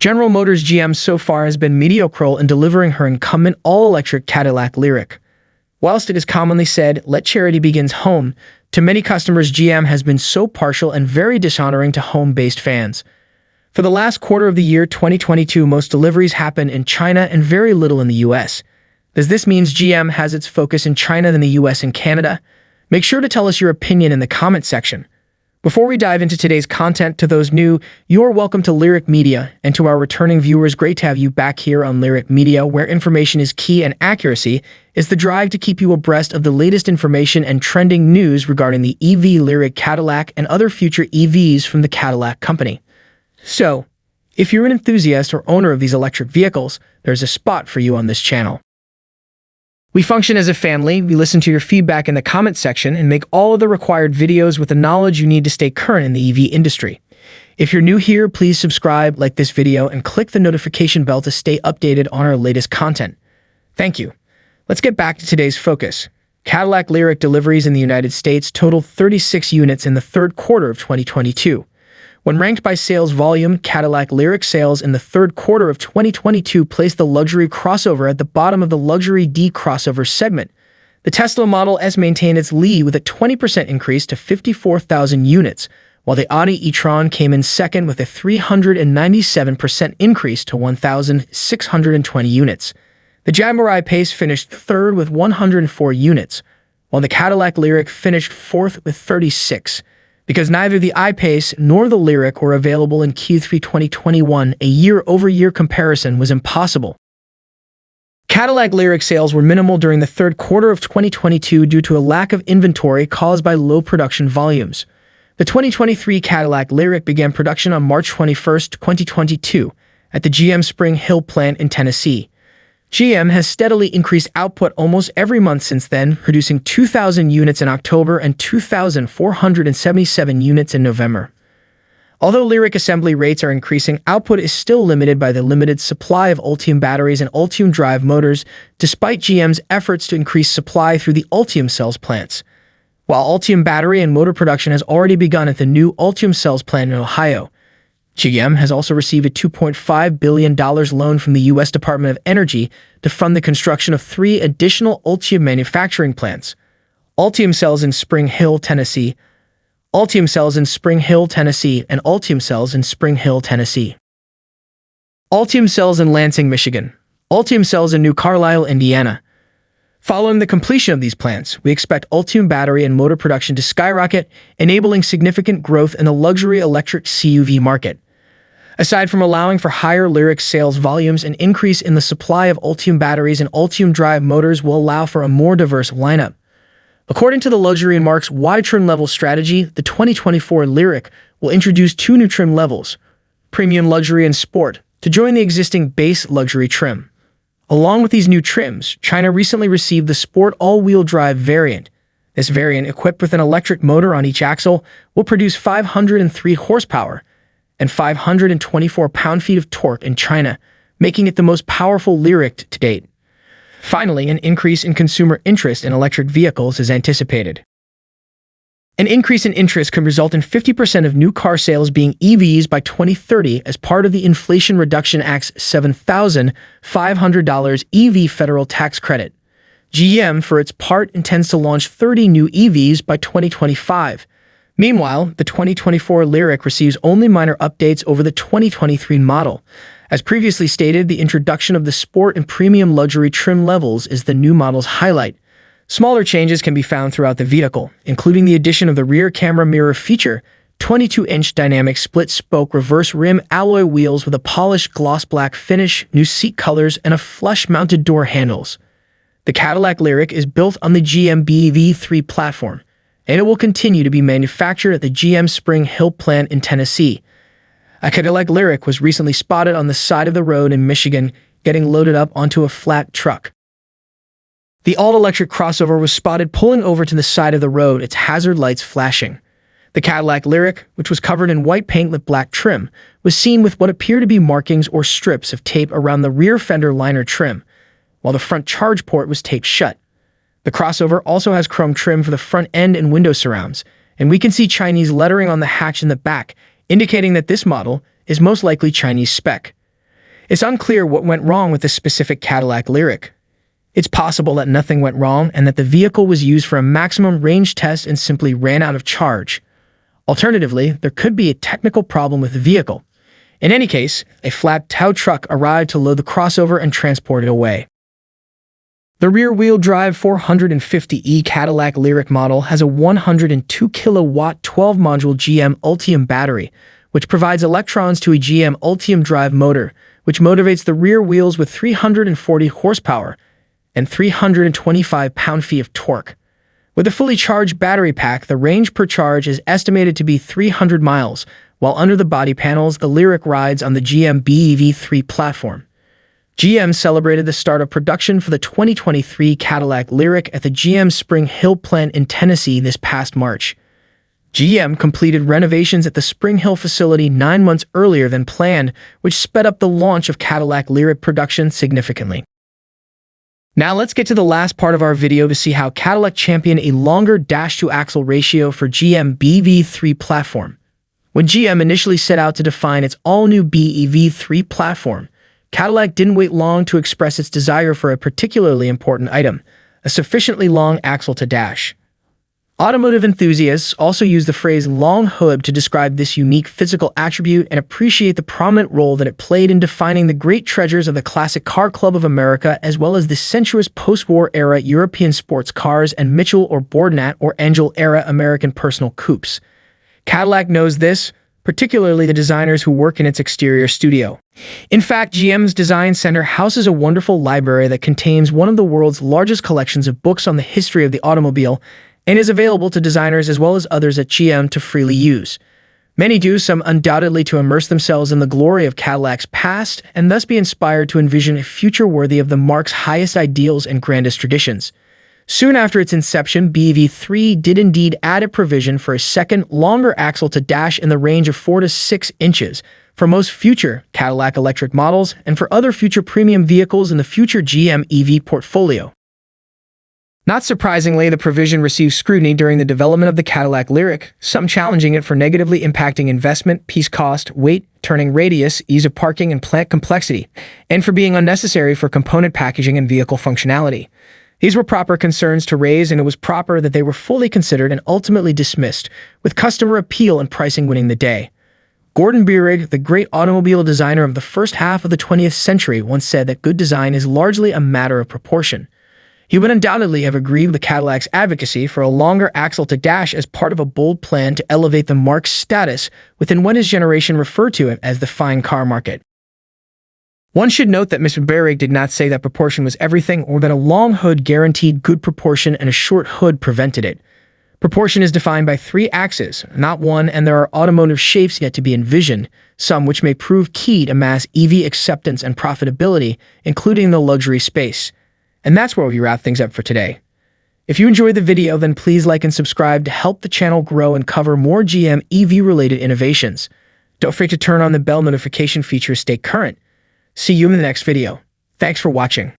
General Motors GM so far has been mediocre in delivering her incumbent all-electric Cadillac Lyriq. Whilst it is commonly said, let charity begins home, to many customers GM has been so partial and very dishonoring to home-based fans. For the last quarter of the year 2022, most deliveries happen in China and very little in the US. Does this mean GM has its focus in China than the US and Canada? Make sure to tell us your opinion in the comment section. Before we dive into today's content, to those new, you're welcome to Lyriq Media, and to our returning viewers, great to have you back here on Lyriq Media, where information is key and accuracy is the drive to keep you abreast of the latest information and trending news regarding the EV Lyriq Cadillac and other future EVs from the Cadillac company. So, if you're an enthusiast or owner of these electric vehicles, there's a spot for you on this channel. We function as a family, we listen to your feedback in the comment section and make all of the required videos with the knowledge you need to stay current in the EV industry. If you're new here, please subscribe, like this video, and click the notification bell to stay updated on our latest content. Thank you. Let's get back to today's focus. Cadillac Lyriq deliveries in the United States totaled 36 units in the third quarter of 2022. When ranked by sales volume, Cadillac Lyriq sales in the third quarter of 2022 placed the luxury crossover at the bottom of the luxury D crossover segment. The Tesla Model S maintained its lead with a 20% increase to 54,000 units, while the Audi e-tron came in second with a 397% increase to 1,620 units. The Jaguar I-Pace finished third with 104 units, while the Cadillac Lyriq finished fourth with 36. Because neither the I-Pace nor the Lyriq were available in Q3 2021, a year-over-year comparison was impossible. Cadillac Lyriq sales were minimal during the third quarter of 2022 due to a lack of inventory caused by low production volumes. The 2023 Cadillac Lyriq began production on March 21, 2022, at the GM Spring Hill plant in Tennessee. GM has steadily increased output almost every month since then, producing 2,000 units in October and 2,477 units in November. Although Lyriq assembly rates are increasing, output is still limited by the limited supply of Ultium batteries and Ultium drive motors, despite GM's efforts to increase supply through the Ultium cells plants. While Ultium battery and motor production has already begun at the new Ultium cells plant in Ohio, GM has also received a $2.5 billion loan from the U.S. Department of Energy to fund the construction of 3 additional Ultium manufacturing plants: Ultium cells in Spring Hill, Tennessee, Ultium cells in Spring Hill, Tennessee, and Ultium cells in Spring Hill, Tennessee. Ultium cells in Lansing, Michigan. Ultium cells in New Carlisle, Indiana. Following the completion of these plants, we expect Ultium battery and motor production to skyrocket, enabling significant growth in the luxury electric CUV market. Aside from allowing for higher Lyriq sales volumes, an increase in the supply of Ultium batteries and Ultium drive motors will allow for a more diverse lineup. According to the Luxury and Marque's wide trim level strategy, the 2024 Lyriq will introduce 2 new trim levels, Premium Luxury and Sport, to join the existing base luxury trim. Along with these new trims, China recently received the Sport all-wheel drive variant. This variant, equipped with an electric motor on each axle, will produce 503 horsepower and 524 pound-feet of torque in China, making it the most powerful Lyriq to date. Finally, an increase in consumer interest in electric vehicles is anticipated. An increase in interest could result in 50% of new car sales being EVs by 2030 as part of the Inflation Reduction Act's $7,500 EV federal tax credit. GM, for its part, intends to launch 30 new EVs by 2025. Meanwhile, the 2024 Lyriq receives only minor updates over the 2023 model. As previously stated, the introduction of the Sport and Premium luxury trim levels is the new model's highlight. Smaller changes can be found throughout the vehicle, including the addition of the rear camera mirror feature, 22-inch dynamic split-spoke reverse rim alloy wheels with a polished gloss black finish, new seat colors, and a flush-mounted door handles. The Cadillac Lyriq is built on the GM BEV3 platform, and it will continue to be manufactured at the GM Spring Hill plant in Tennessee. A Cadillac Lyriq was recently spotted on the side of the road in Michigan, getting loaded up onto a flat truck. The all-electric crossover was spotted pulling over to the side of the road, its hazard lights flashing. The Cadillac Lyriq, which was covered in white paint with black trim, was seen with what appear to be markings or strips of tape around the rear fender liner trim, while the front charge port was taped shut. The crossover also has chrome trim for the front end and window surrounds, and we can see Chinese lettering on the hatch in the back, indicating that this model is most likely Chinese spec. It's unclear what went wrong with this specific Cadillac Lyriq. It's possible that nothing went wrong and that the vehicle was used for a maximum range test and simply ran out of charge. Alternatively, there could be a technical problem with the vehicle. In any case, a flat tow truck arrived to load the crossover and transport it away. The rear-wheel drive 450e Cadillac Lyriq model has a 102 kilowatt 12-module GM Ultium battery, which provides electrons to a GM Ultium drive motor, which motivates the rear wheels with 340 horsepower and 325 pound-feet of torque. With a fully charged battery pack, the range per charge is estimated to be 300 miles, while under the body panels, the Lyriq rides on the GM BEV3 platform. GM celebrated the start of production for the 2023 Cadillac Lyriq at the GM Spring Hill plant in Tennessee this past March. GM completed renovations at the Spring Hill facility 9 months earlier than planned, which sped up the launch of Cadillac Lyriq production significantly. Now let's get to the last part of our video to see how Cadillac championed a longer dash-to-axle ratio for GM BEV3 platform. When GM initially set out to define its all-new BEV3 platform, Cadillac didn't wait long to express its desire for a particularly important item, a sufficiently long axle to dash. Automotive enthusiasts also use the phrase long hood to describe this unique physical attribute and appreciate the prominent role that it played in defining the great treasures of the classic car club of America as well as the sensuous post-war era European sports cars and Mitchell or Bordnat or Angel era American personal coupes. Cadillac knows this, particularly the designers who work in its exterior studio. In fact, GM's design center houses a wonderful library that contains one of the world's largest collections of books on the history of the automobile and is available to designers as well as others at GM to freely use. Many do, some undoubtedly to immerse themselves in the glory of Cadillac's past and thus be inspired to envision a future worthy of the marque's highest ideals and grandest traditions. Soon after its inception, BEV3 did indeed add a provision for a second, longer axle to dash in the range of 4 to 6 inches for most future Cadillac electric models and for other future premium vehicles in the future GM EV portfolio. Not surprisingly, the provision received scrutiny during the development of the Cadillac Lyriq, some challenging it for negatively impacting investment, piece cost, weight, turning radius, ease of parking, and plant complexity, and for being unnecessary for component packaging and vehicle functionality. These were proper concerns to raise, and it was proper that they were fully considered and ultimately dismissed, with customer appeal and pricing winning the day. Gordon Bierig, the great automobile designer of the first half of the 20th century, once said that good design is largely a matter of proportion. He would undoubtedly have agreed with Cadillac's advocacy for a longer axle to dash as part of a bold plan to elevate the marque's status within what his generation referred to as the fine car market. One should note that Mr. Bierig did not say that proportion was everything or that a long hood guaranteed good proportion and a short hood prevented it. Proportion is defined by 3 axes, not one, and there are automotive shapes yet to be envisioned, some which may prove key to mass EV acceptance and profitability, including the luxury space. And that's where we wrap things up for today. If you enjoyed the video, then please like and subscribe to help the channel grow and cover more GM EV-related innovations. Don't forget to turn on the bell notification feature to stay current. See you in the next video. Thanks for watching.